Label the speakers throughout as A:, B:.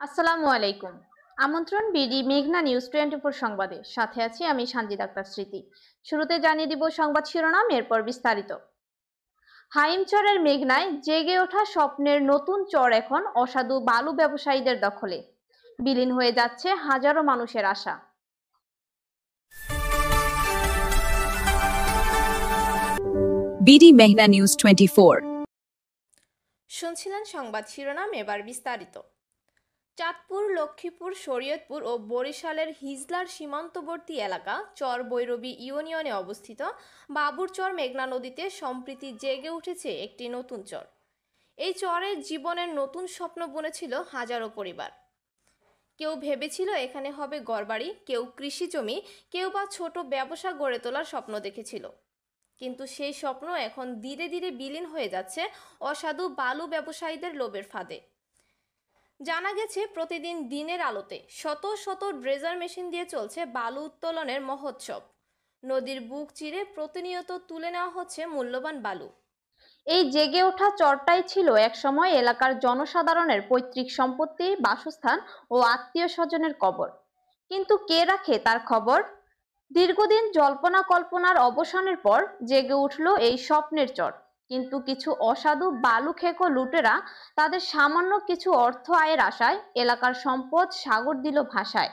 A: আসসালামু আলাইকুম। আমন্ত্রণ বিডি মেঘনা নিউজ 24 সংবাদে। সাথে আছি আমি সানজিদ আক্তার স্মৃতি। শুরুতে জানিয়ে দিব সংবাদ শিরোনাম, এরপর বিস্তারিত। হাইমচরের মেঘনায় জেগে ওঠা স্বপ্নের নতুন চর এখন অসাধু বালু ব্যবসায়ীদের দখলে। বিলীন হয়ে যাচ্ছে হাজারো মানুষের আশা।
B: বিডি মেঘনা নিউজ 24।
C: শুনছিলেন সংবাদ শিরোনাম, এবার বিস্তারিত। চাঁদপুর, লক্ষ্মীপুর, শরীয়তপুর ও বরিশালের হিজলার সীমান্তবর্তী এলাকা চর বৈরবী ইউনিয়নে অবস্থিত বাবুরচর মেঘনা নদীতে সম্প্রতি জেগে উঠেছে একটি নতুন চর। এই চরের জীবনের নতুন স্বপ্ন বুনেছিল হাজারো পরিবার। কেউ ভেবেছিল এখানে হবে ঘরবাড়ি, কেউ কৃষি জমি, কেউ বা ছোট ব্যবসা গড়ে তোলার স্বপ্ন দেখেছিল। কিন্তু সেই স্বপ্ন এখন ধীরে ধীরে বিলীন হয়ে যাচ্ছে অসাধু বালু ব্যবসায়ীদের লোভের ফাঁদে। জানা গেছে, প্রতিদিন দিনের আলোতে শত শত ড্রেজার মেশিন দিয়ে চলছে বালু উত্তোলনের মহোৎসব। নদীর বুক চিরে প্রতিনিয়ত তুলে নেওয়া হচ্ছে মূল্যবান বালু।
A: এই জেগে ওঠা চরটাই ছিল একসময় এলাকার জনসাধারণের পৈতৃক সম্পত্তি, বাসস্থান ও আত্মীয় স্বজনের কবর। কিন্তু কে রাখে তার খবর? দীর্ঘদিন জল্পনা কল্পনার অবসানের পর জেগে উঠল এই স্বপ্নের চর। কিন্তু কিছু অসাধু বালু খেকো লুটেরা তাদের সামান্য কিছু অর্থ আয়ের আশায় এলাকার সম্পদ সাগর দিল ভাষায়।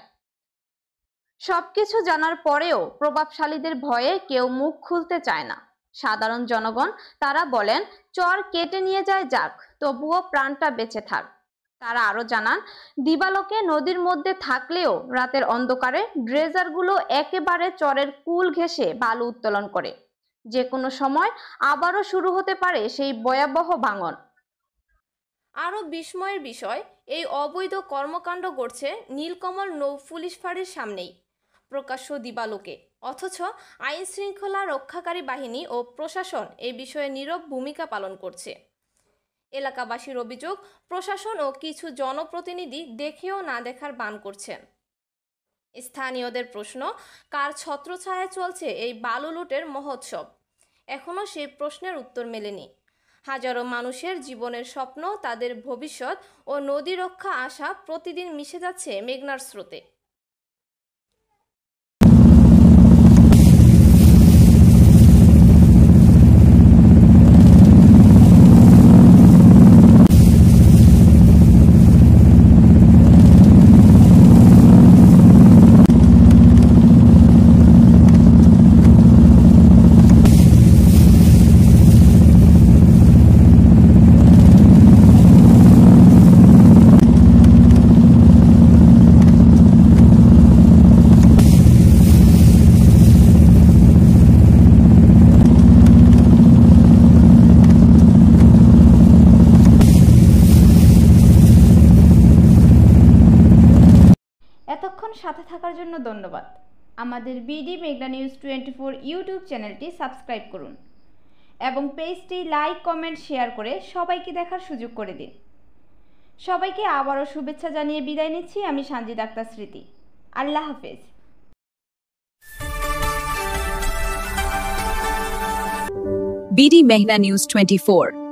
A: সবকিছু জানার পরেও প্রভাবশালীদের ভয়ে কেউ মুখ খুলতে চায় না। সাধারণ জনগণ তারা বলেন, চর কেটে নিয়ে যায় যাক, তবুও প্রাণটা বেঁচে থাক। তারা আরো জানান, দিবালোকে নদীর মধ্যে থাকলেও রাতের অন্ধকারে ড্রেজারগুলো একেবারে চরের কুল ঘেঁষে বালু উত্তোলন করে। যে কোনো সময় আবারও শুরু হতে পারে সেই ভয়াবহ ভাঙন।
C: আরও বিস্ময়ের বিষয়, এই অবৈধ কর্মকাণ্ড ঘটছে নীলকমল নৌ পুলিশ ফাঁড়ির সামনেই, প্রকাশ্য দিবালোকে। অথচ আইন শৃঙ্খলা রক্ষাকারী বাহিনী ও প্রশাসন এই বিষয়ে নীরব ভূমিকা পালন করছে। এলাকাবাসীর অভিযোগ, প্রশাসন ও কিছু জনপ্রতিনিধি দেখেও না দেখার ভান করছেন। স্থানীয়দের প্রশ্ন, কার ছত্রছায়ায় চলছে এই বালু লুটের মহোৎসব? এখনও সেই প্রশ্নের উত্তর মেলেনি। হাজারো মানুষের জীবনের স্বপ্ন, তাদের ভবিষ্যৎ ও নদী রক্ষা আশা প্রতিদিন মিশে যাচ্ছে মেঘনার স্রোতে।
D: এতক্ষণ সাথে থাকার জন্য ধন্যবাদ। আমাদের বিডি মেঘনা নিউজ 24 ইউটিউব চ্যানেলটি সাবস্ক্রাইব করুন এবং পেজটি লাইক, কমেন্ট, শেয়ার করে সবাইকে দেখার সুযোগ করে দিন। সবাইকে আবারও শুভেচ্ছা জানিয়ে বিদায় নিচ্ছি আমি সানজিদ আক্তার স্মৃতি। আল্লাহ হাফেজ।
B: বিডি মেঘনা নিউজ 24।